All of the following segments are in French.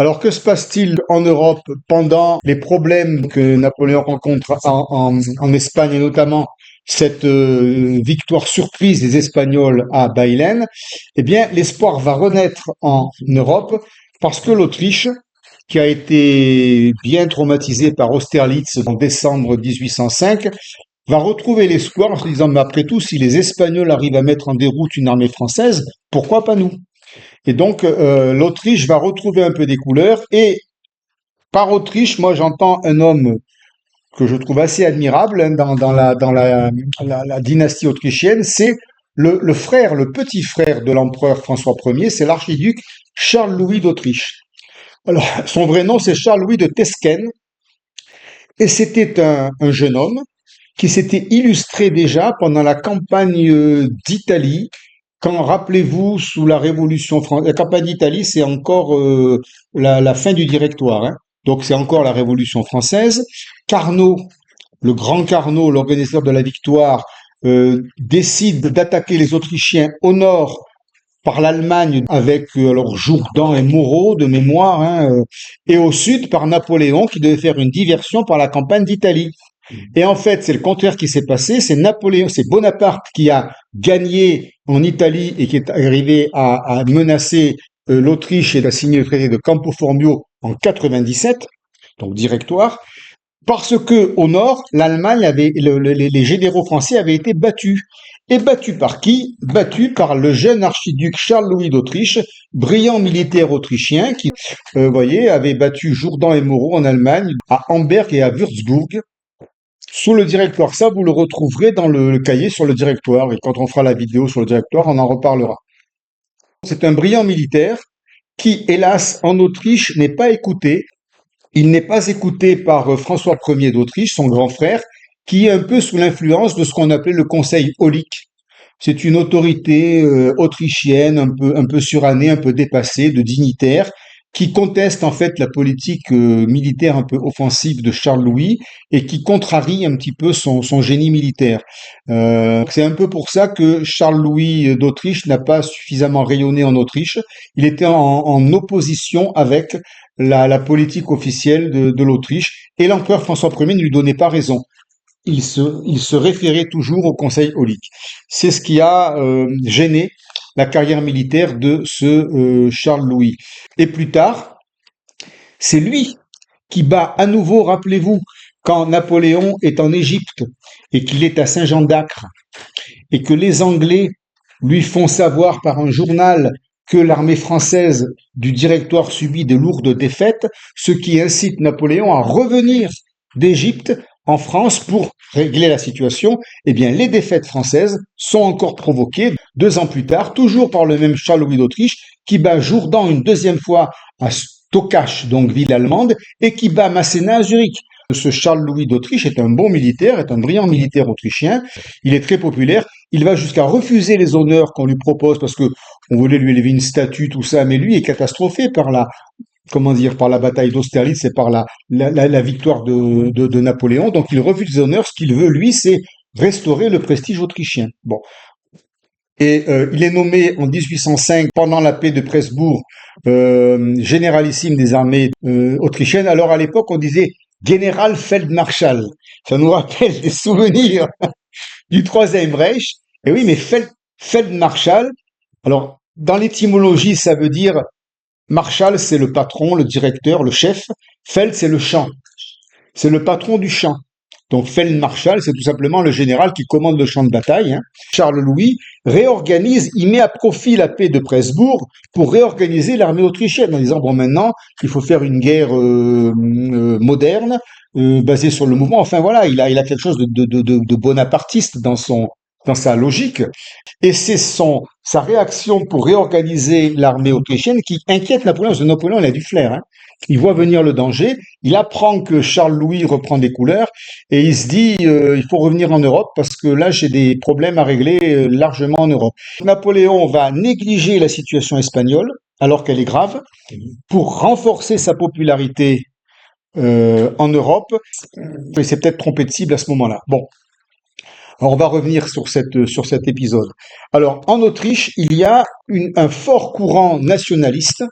Alors, que se passe-t-il en Europe pendant les problèmes que Napoléon rencontre en Espagne, et notamment cette victoire surprise des Espagnols à Bailén? Eh bien, l'espoir va renaître en Europe parce que l'Autriche, qui a été bien traumatisée par Austerlitz en décembre 1805, va retrouver l'espoir en se disant, mais après tout, si les Espagnols arrivent à mettre en déroute une armée française, pourquoi pas nous? Et donc, l'Autriche va retrouver un peu des couleurs. Et par Autriche, moi, j'entends un homme que je trouve assez admirable, hein, dans la dynastie autrichienne. C'est le frère, le petit frère de l'empereur François Ier, c'est l'archiduc Charles-Louis d'Autriche. Alors, son vrai nom, c'est Charles-Louis de Tesken. Et c'était un jeune homme qui s'était illustré déjà pendant la campagne d'Italie. Quand, rappelez-vous, sous la Révolution française, la campagne d'Italie, c'est encore la fin du Directoire, hein. Donc c'est encore la Révolution française. Carnot, le grand Carnot, l'organisateur de la victoire, décide d'attaquer les Autrichiens au nord par l'Allemagne avec alors Jourdan et Moreau de mémoire, hein, et au sud par Napoléon qui devait faire une diversion par la campagne d'Italie. Et en fait, c'est le contraire qui s'est passé. C'est Napoléon, c'est Bonaparte qui a gagné en Italie et qui est arrivé à menacer l'Autriche et a signé le traité de Campo Formio en 97, donc directoire, parce que au nord, l'Allemagne avait, les généraux français avaient été battus. Et battus par qui? Battus par le jeune archiduc Charles-Louis d'Autriche, brillant militaire autrichien, qui, vous voyez, avait battu Jourdan et Moreau en Allemagne, à Amberg et à Würzburg, sous le directoire. Ça, vous le retrouverez dans le cahier sur le directoire. Et quand on fera la vidéo sur le directoire, on en reparlera. C'est un brillant militaire qui, hélas, en Autriche, n'est pas écouté. Il n'est pas écouté par François Ier d'Autriche, son grand frère, qui est un peu sous l'influence de ce qu'on appelait le Conseil aulique. C'est une autorité autrichienne, un peu surannée, un peu dépassée, de dignitaires, qui conteste en fait la politique militaire un peu offensive de Charles Louis et qui contrarie un petit peu son génie militaire. C'est un peu pour ça que Charles Louis d'Autriche n'a pas suffisamment rayonné en Autriche. Il était en opposition avec la politique officielle de l'Autriche et l'empereur François Ier ne lui donnait pas raison. Il se référait toujours au Conseil aulique. C'est ce qui a gêné la carrière militaire de ce Charles Louis. Et plus tard, c'est lui qui bat à nouveau, rappelez-vous, quand Napoléon est en Égypte et qu'il est à Saint-Jean d'Acre et que les Anglais lui font savoir par un journal que l'armée française du Directoire subit de lourdes défaites, ce qui incite Napoléon à revenir d'Égypte en France pour régler la situation. Eh bien, les défaites françaises sont encore provoquées 2 ans plus tard, toujours par le même Charles-Louis d'Autriche, qui bat Jourdan une deuxième fois à Tokache, donc ville allemande, et qui bat Masséna à Zurich. Ce Charles-Louis d'Autriche est un bon militaire, est un brillant militaire autrichien. Il est très populaire. Il va jusqu'à refuser les honneurs qu'on lui propose parce que on voulait lui élever une statue, tout ça, mais lui est catastrophé par la bataille d'Austerlitz et par la victoire de Napoléon. Donc il refuse les honneurs. Ce qu'il veut, lui, c'est restaurer le prestige autrichien. Bon. Et il est nommé en 1805, pendant la paix de Presbourg, généralissime des armées autrichiennes. Alors à l'époque, on disait général Feldmarschall. Ça nous rappelle des souvenirs du Troisième Reich. Et oui, mais Feldmarschall, alors dans l'étymologie, ça veut dire Marshal, c'est le patron, le directeur, le chef. Feld, c'est le champ. C'est le patron du champ. Donc Feldmarschall, c'est tout simplement le général qui commande le champ de bataille, hein. Charles Louis réorganise, il met à profit la paix de Presbourg pour réorganiser l'armée autrichienne en disant bon maintenant il faut faire une guerre moderne basée sur le mouvement. Enfin voilà, il a quelque chose de bonapartiste dans sa logique. Et c'est sa réaction pour réorganiser l'armée autrichienne qui inquiète Napoléon. Parce que Napoléon, il a du flair, hein. Il voit venir le danger, il apprend que Charles-Louis reprend des couleurs, et il se dit, il faut revenir en Europe, parce que là, j'ai des problèmes à régler largement en Europe. Napoléon va négliger la situation espagnole, alors qu'elle est grave, pour renforcer sa popularité en Europe. Il s'est peut-être trompé de cible à ce moment-là. Bon. Alors, on va revenir sur cet épisode. Alors, en Autriche, il y a un fort courant nationaliste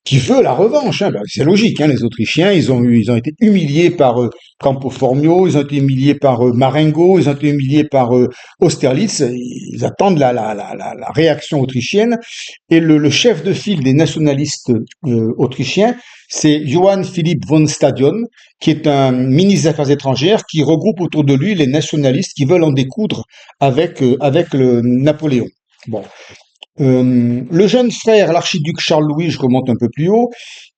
qui veut la revanche. Hein. Ben, c'est logique, hein, les Autrichiens, ils ont été humiliés par Campo Formio, ils ont été humiliés par Marengo, ils ont été humiliés par Austerlitz. Ils attendent la réaction autrichienne. Et le chef de file des nationalistes autrichiens, c'est Johann Philipp von Stadion, qui est un ministre des Affaires étrangères qui regroupe autour de lui les nationalistes qui veulent en découdre avec le Napoléon. Bon. Le jeune frère, l'archiduc Charles-Louis, je remonte un peu plus haut,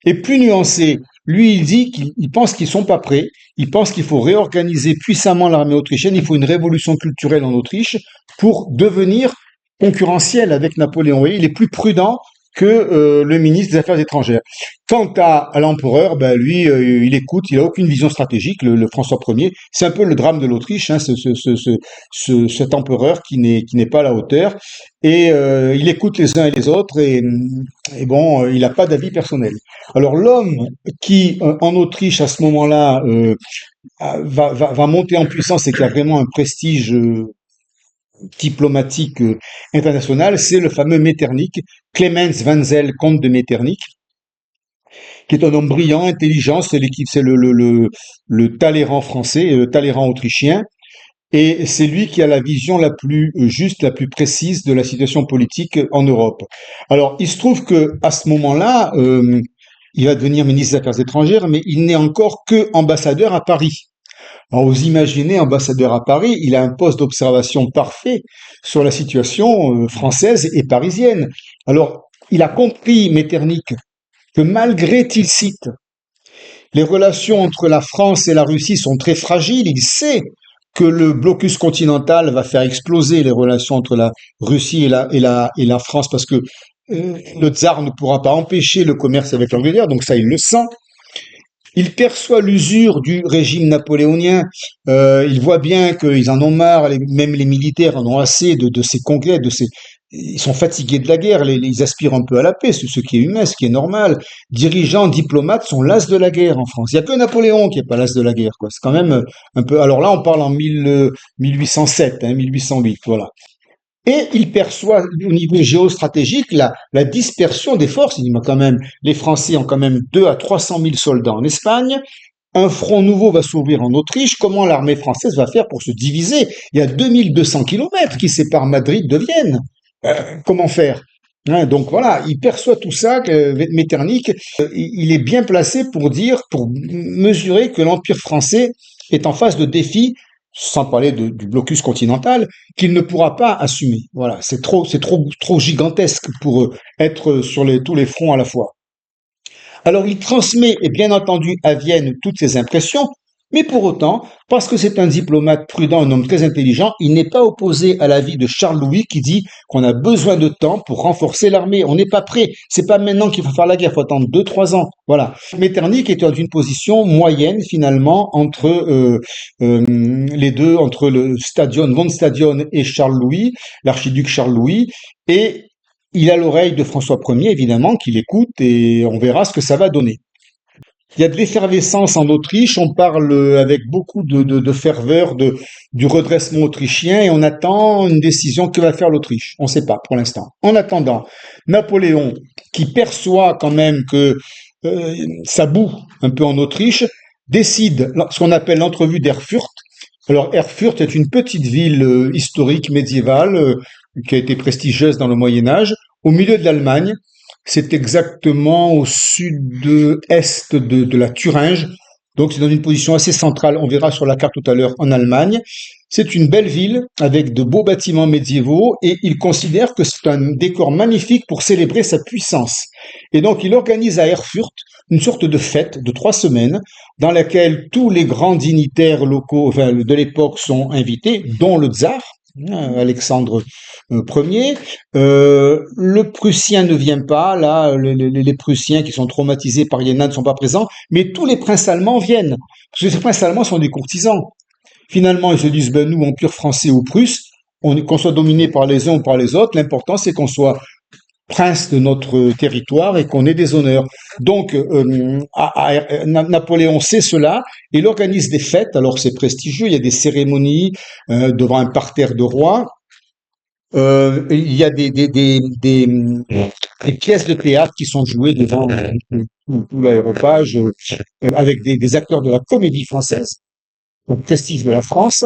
est plus nuancé. Lui, il dit qu'il pense qu'ils sont pas prêts. Il pense qu'il faut réorganiser puissamment l'armée autrichienne. Il faut une révolution culturelle en Autriche pour devenir concurrentiel avec Napoléon. Et il est plus prudent que le ministre des Affaires étrangères. Quant à l'empereur, ben lui, il écoute, il a aucune vision stratégique, le François Ier. C'est un peu le drame de l'Autriche, hein, cet empereur qui n'est pas à la hauteur. Et il écoute les uns et les autres, et bon, il n'a pas d'avis personnel. Alors l'homme qui, en Autriche, à ce moment-là, va monter en puissance et qui a vraiment un prestige diplomatique international, c'est le fameux Metternich, Clemens Wenzel, comte de Metternich, qui est un homme brillant, intelligent, c'est l'équipe, c'est le Talleyrand français et le Talleyrand autrichien, et c'est lui qui a la vision la plus juste, la plus précise de la situation politique en Europe. Alors, il se trouve que à ce moment-là, il va devenir ministre des Affaires étrangères, mais il n'est encore que ambassadeur à Paris. Alors, vous imaginez, ambassadeur à Paris, il a un poste d'observation parfait sur la situation française et parisienne. Alors, il a compris, Metternich, que malgré Tilsit, les relations entre la France et la Russie sont très fragiles. Il sait que le blocus continental va faire exploser les relations entre la Russie et la France parce que le tsar ne pourra pas empêcher le commerce avec l'Angleterre, donc ça, il le sent. Il perçoit l'usure du régime napoléonien. Il voit bien qu'ils en ont marre, même les militaires en ont assez de ces conquêtes, ils sont fatigués de la guerre, ils aspirent un peu à la paix, ce qui est humain, ce qui est normal. Dirigeants, diplomates sont las de la guerre en France. Il n'y a que Napoléon qui n'est pas las de la guerre, quoi. C'est quand même un peu. Alors là, on parle en 1807, 1808, voilà. Et il perçoit au niveau géostratégique la dispersion des forces. Il dit, mais quand même, les Français ont quand même 2 à 300 000 soldats en Espagne. Un front nouveau va s'ouvrir en Autriche. Comment l'armée française va faire pour se diviser? Il y a 2200 kilomètres qui séparent Madrid de Vienne. Comment faire? Hein, donc voilà, il perçoit tout ça, que Metternich, il est bien placé pour mesurer que l'Empire français est en face de défis, sans parler du blocus continental, qu'il ne pourra pas assumer. Voilà, c'est trop gigantesque pour être sur tous les fronts à la fois. Alors il transmet, et bien entendu, à Vienne toutes ses impressions, mais pour autant, parce que c'est un diplomate prudent, un homme très intelligent, il n'est pas opposé à l'avis de Charles-Louis qui dit qu'on a besoin de temps pour renforcer l'armée. On n'est pas prêt. C'est pas maintenant qu'il faut faire la guerre. Il faut attendre 2, 3 ans. Voilà. Metternich est dans une position moyenne finalement entre les deux, entre le von Stadion et Charles-Louis, l'archiduc Charles-Louis, et il a l'oreille de François Ier évidemment qu'il écoute et on verra ce que ça va donner. Il y a de l'effervescence en Autriche, on parle avec beaucoup de ferveur du redressement autrichien et on attend une décision que va faire l'Autriche. On ne sait pas pour l'instant. En attendant, Napoléon, qui perçoit quand même que ça boue un peu en Autriche, décide ce qu'on appelle l'entrevue d'Erfurt. Alors Erfurt est une petite ville historique médiévale qui a été prestigieuse dans le Moyen Âge, au milieu de l'Allemagne. C'est exactement au sud-est de la Thuringe, donc c'est dans une position assez centrale, on verra sur la carte tout à l'heure, en Allemagne. C'est une belle ville avec de beaux bâtiments médiévaux et il considère que c'est un décor magnifique pour célébrer sa puissance. Et donc il organise à Erfurt une sorte de fête de 3 semaines dans laquelle tous les grands dignitaires locaux de l'époque sont invités, dont le tsar, Alexandre Ier. Le Prussien ne vient pas, là, les Prussiens qui sont traumatisés par Iéna ne sont pas présents, mais tous les princes allemands viennent, parce que ces princes allemands sont des courtisans. Finalement, ils se disent, ben nous, Empire français ou Prusse, qu'on soit dominé par les uns ou par les autres, l'important c'est qu'on soit prince de notre territoire et qu'on ait des honneurs. Donc, Napoléon sait cela, et il organise des fêtes, alors c'est prestigieux, il y a des cérémonies devant un parterre de rois, Il y a des pièces de théâtre qui sont jouées devant tout l'aéropage avec des acteurs de la comédie française, donc prestige de la France,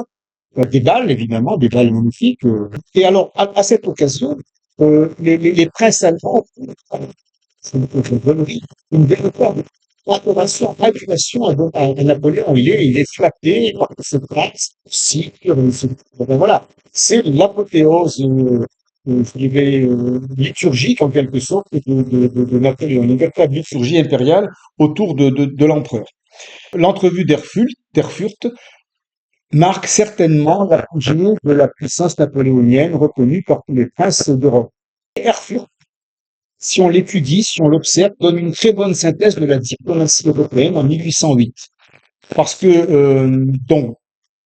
des balles évidemment, des balles magnifiques. Et alors, à cette occasion, les princes allemands une véritable adulation à Napoléon. Il est flatté par ce prince, si, voilà. C'est l'apothéose, je dirais, liturgique en quelque sorte de Napoléon, une véritable liturgie impériale autour de l'empereur. L'entrevue d'Erfurt marque certainement l'apogée de la puissance napoléonienne reconnue par tous les princes d'Europe. Erfurt, si on l'étudie, si on l'observe, donne une très bonne synthèse de la diplomatie européenne en 1808. Parce que, donc,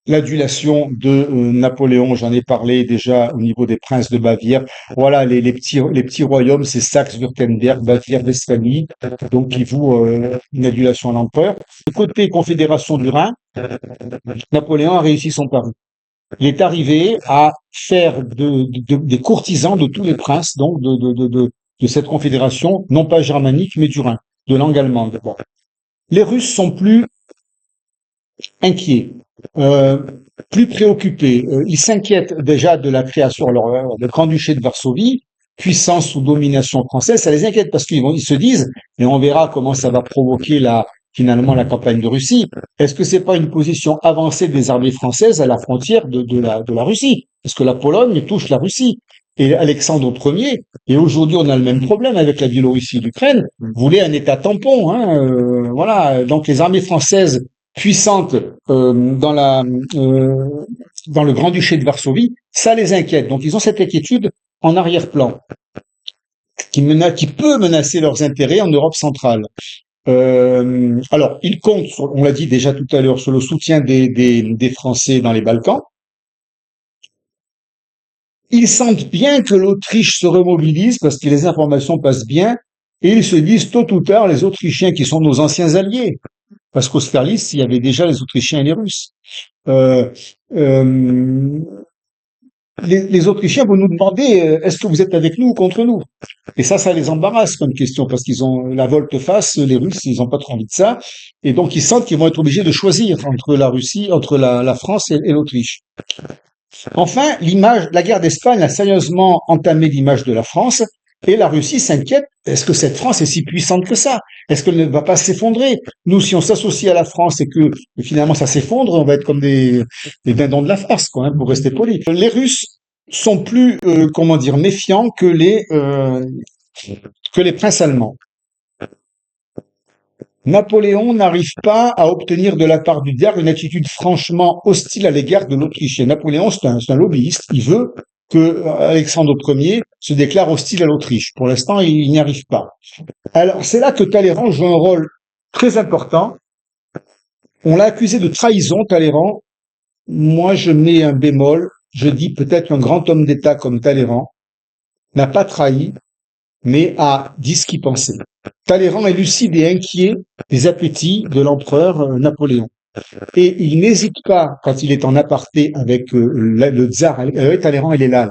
l'adulation de Napoléon, j'en ai parlé déjà au niveau des princes de Bavière. Voilà, les petits royaumes, c'est Saxe-Württemberg, Bavière, Westphalie, donc qui vouent une adulation à l'empereur. Du côté Confédération du Rhin, Napoléon a réussi son pari. Il est arrivé à faire des courtisans de tous les princes, donc de cette confédération, non pas germanique, mais du Rhin, de langue allemande. Bon. Les Russes sont plus inquiets, euh, plus préoccupés. Ils s'inquiètent déjà de la création, alors le Grand-Duché de Varsovie, puissance sous domination française, ça les inquiète parce ils se disent, et on verra comment ça va provoquer finalement la campagne de Russie. Est-ce que c'est pas une position avancée des armées françaises à la frontière de la Russie? Parce que la Pologne touche la Russie. Et Alexandre Ier, et aujourd'hui on a le même problème avec la Biélorussie et l'Ukraine, voulait un État tampon. Voilà, donc les armées françaises puissantes dans le Grand-Duché de Varsovie, ça les inquiète. Donc ils ont cette inquiétude en arrière-plan qui peut menacer leurs intérêts en Europe centrale. Alors, ils comptent, on l'a dit déjà tout à l'heure, sur le soutien des Français dans les Balkans. Ils sentent bien que l'Autriche se remobilise parce que les informations passent bien et ils se disent tôt ou tard, les Autrichiens qui sont nos anciens alliés, parce qu'Austerlitz, il y avait déjà les Autrichiens et les Russes. Euh, euh, les Autrichiens vont nous demander est-ce que vous êtes avec nous ou contre nous? Et ça les embarrasse comme question parce qu'ils ont la volte-face, les Russes, ils n'ont pas trop envie de ça, et donc ils sentent qu'ils vont être obligés de choisir entre la Russie, entre la France et l'Autriche. Enfin, la guerre d'Espagne a sérieusement entamé l'image de la France, et la Russie s'inquiète, est-ce que cette France est si puissante que ça? Est-ce qu'elle ne va pas s'effondrer? Nous, si on s'associe à la France et que finalement ça s'effondre, on va être comme des dindons de la farce, quoi, hein, pour rester poli. Les Russes sont plus, comment dire, méfiants que les princes allemands. Napoléon n'arrive pas à obtenir de la part du tsar une attitude franchement hostile à l'égard de l'Autriche. Et Napoléon, c'est un lobbyiste. Il veut que Alexandre Ier se déclare hostile à l'Autriche. Pour l'instant, il n'y arrive pas. Alors, c'est là que Talleyrand joue un rôle très important. On l'a accusé de trahison, Talleyrand. Moi, je mets un bémol. Je dis peut-être qu'un grand homme d'État comme Talleyrand n'a pas trahi, mais a dit ce qu'il pensait. Talleyrand est lucide et inquiet des appétits de l'empereur Napoléon. Et il n'hésite pas, quand il est en aparté avec le tsar, Talleyrand, il est là.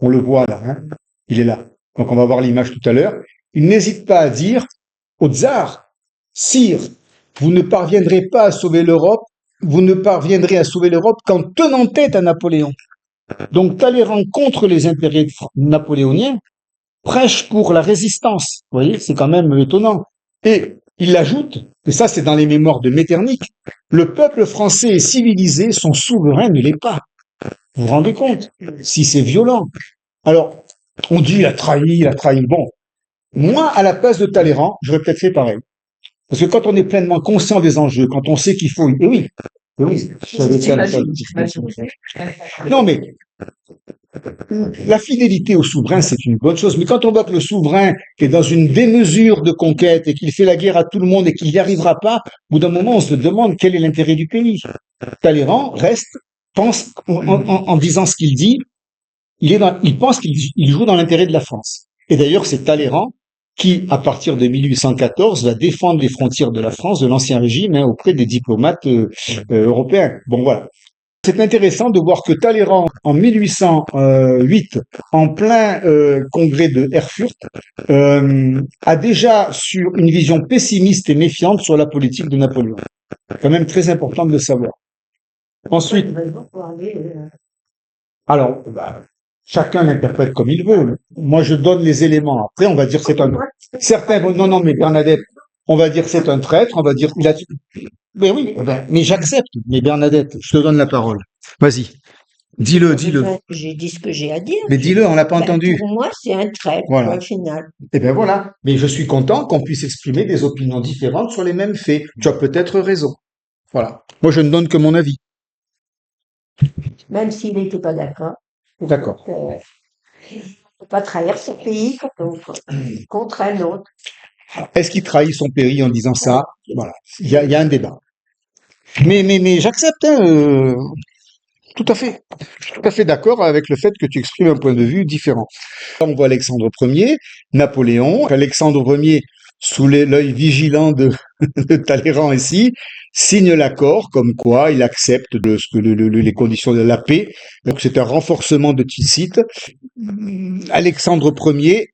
On le voit là, hein, il est là. Donc on va voir l'image tout à l'heure. Il n'hésite pas à dire au tsar, sire, vous ne parviendrez pas à sauver l'Europe, vous ne parviendrez à sauver l'Europe qu'en tenant tête à Napoléon. Donc Talleyrand contre les intérêts napoléoniens prêche pour la résistance. Vous voyez, c'est quand même étonnant. Et il ajoute, et ça c'est dans les mémoires de Metternich, le peuple français est civilisé, son souverain ne l'est pas. Vous vous rendez compte? Si c'est violent. Alors, on dit il a trahi. Bon, moi, à la place de Talleyrand, j'aurais peut-être fait pareil. Parce que quand on est pleinement conscient des enjeux, quand on sait qu'il faut... Et oui, j'avais fait la Non, mais la fidélité au souverain, c'est une bonne chose, mais quand on voit que le souverain est dans une démesure de conquête et qu'il fait la guerre à tout le monde et qu'il n'y arrivera pas, au bout d'un moment, on se demande quel est l'intérêt du pays. Talleyrand pense, en disant ce qu'il dit, il pense qu'il joue dans l'intérêt de la France. Et d'ailleurs, c'est Talleyrand qui, à partir de 1814, va défendre les frontières de la France, de l'Ancien Régime, auprès des diplomates européens. Bon, voilà. C'est intéressant de voir que Talleyrand, en 1808, en plein congrès de Erfurt, a déjà sur une vision pessimiste et méfiante sur la politique de Napoléon. C'est quand même très important de le savoir. Ensuite, alors, chacun l'interprète comme il veut. Moi, je donne les éléments. Après, on va dire c'est un... Certains vont, non, mais Bernadette, on va dire c'est un traître, on va dire il a... Mais oui, mais j'accepte. Mais Bernadette, je te donne la parole. Vas-y, dis-le. J'ai dit ce que j'ai à dire. Mais dis-le, on l'a pas entendu. Pour moi, c'est un traître, Voilà. point final. Eh bien voilà. Mais je suis content qu'on puisse exprimer des opinions différentes sur les mêmes faits. Tu as peut-être raison. Voilà. Moi, je ne donne que mon avis. Même s'il n'était pas d'accord. D'accord. Il ne faut pas trahir son pays contre un autre. Est-ce qu'il trahit son pays en disant ça? Voilà. Il y a un débat. Mais j'accepte, hein, tout à fait. Je suis tout à fait d'accord avec le fait que tu exprimes un point de vue différent. Là, on voit Alexandre Ier, Napoléon. Alexandre Ier, sous l'œil vigilant de, de Talleyrand ici, signe l'accord comme quoi il accepte les conditions de la paix. Donc c'est un renforcement de Tilsit. Alexandre Ier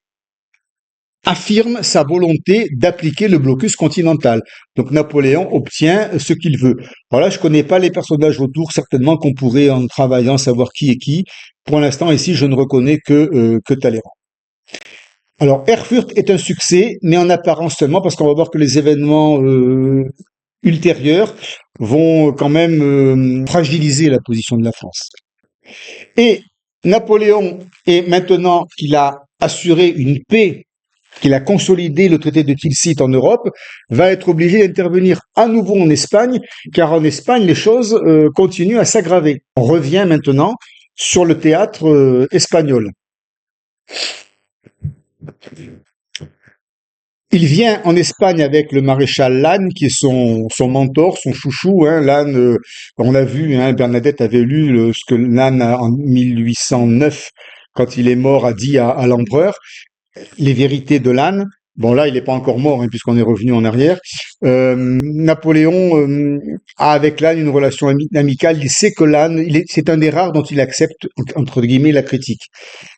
affirme sa volonté d'appliquer le blocus continental. Donc Napoléon obtient ce qu'il veut. Voilà, je connais pas les personnages autour, certainement qu'on pourrait en travaillant savoir qui est qui. Pour l'instant ici, je ne reconnais que Talleyrand. Alors Erfurt est un succès, mais en apparence seulement, parce qu'on va voir que les événements ultérieurs vont quand même fragiliser la position de la France. Et Napoléon, est maintenant qu'il a assuré une paix, qu'il a consolidé le traité de Tilsit en Europe, va être obligé d'intervenir à nouveau en Espagne, car en Espagne, les choses continuent à s'aggraver. On revient maintenant sur le théâtre espagnol. Il vient en Espagne avec le maréchal Lannes, qui est son mentor, son chouchou. Hein. Lannes, on l'a vu, hein, Bernadette avait lu ce que Lannes, en 1809, quand il est mort, a dit à l'empereur. Les vérités de Lannes. Bon, là, il n'est pas encore mort, hein, puisqu'on est revenu en arrière. Napoléon a avec Lannes une relation amicale. Il sait que Lannes, c'est un des rares dont il accepte, entre guillemets, la critique.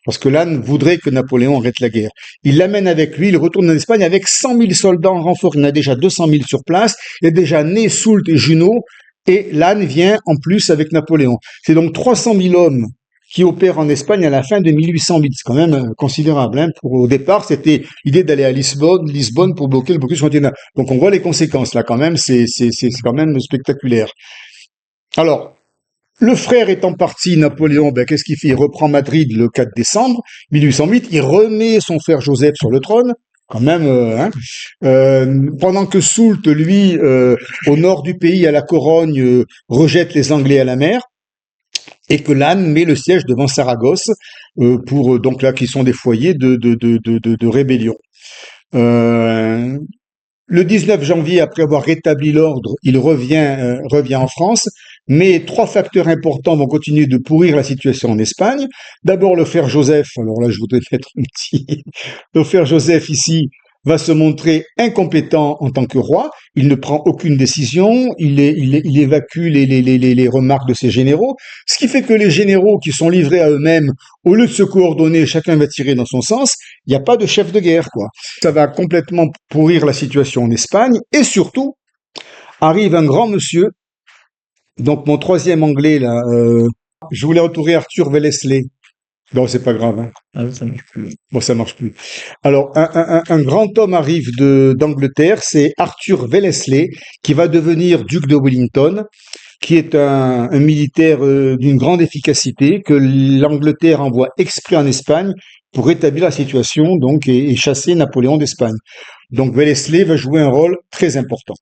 Parce que Lannes voudrait que Napoléon arrête la guerre. Il l'amène avec lui, il retourne en Espagne avec 100 000 soldats en renfort. Il y en a déjà 200 000 sur place. Il y a déjà Ney, Soult et Junot. Et Lannes vient en plus avec Napoléon. C'est donc 300 000 hommes qui opère en Espagne à la fin de 1808. C'est quand même considérable. Hein. Au départ, c'était l'idée d'aller à Lisbonne pour bloquer le blocus continental. Donc on voit les conséquences là quand même, c'est quand même spectaculaire. Alors, le frère étant parti, Napoléon, qu'est-ce qu'il fait? Il reprend Madrid le 4 décembre 1808, il remet son frère Joseph sur le trône, quand même, pendant que Soult, lui, au nord du pays, à la Corogne, rejette les Anglais à la mer, et que Lannes met le siège devant Saragosse pour donc là qui sont des foyers de rébellion. Le 19 janvier, après avoir rétabli l'ordre, il revient en France, mais trois facteurs importants vont continuer de pourrir la situation en Espagne. D'abord, le frère Joseph, alors là je voudrais mettre un petit... Le frère Joseph ici va se montrer incompétent en tant que roi, il ne prend aucune décision, il évacue les remarques de ses généraux, ce qui fait que les généraux qui sont livrés à eux-mêmes, au lieu de se coordonner, chacun va tirer dans son sens, il n'y a pas de chef de guerre, quoi. Ça va complètement pourrir la situation en Espagne, et surtout, arrive un grand monsieur, donc mon troisième anglais, là, je voulais retrouver Arthur Wellesley. Non, c'est pas grave. Hein. Ah, ça marche plus. Bon, ça marche plus. Alors, un grand homme arrive d'Angleterre, c'est Arthur Wellesley, qui va devenir duc de Wellington, qui est un militaire d'une grande efficacité, que l'Angleterre envoie exprès en Espagne pour rétablir la situation, donc, et chasser Napoléon d'Espagne. Donc, Wellesley va jouer un rôle très important.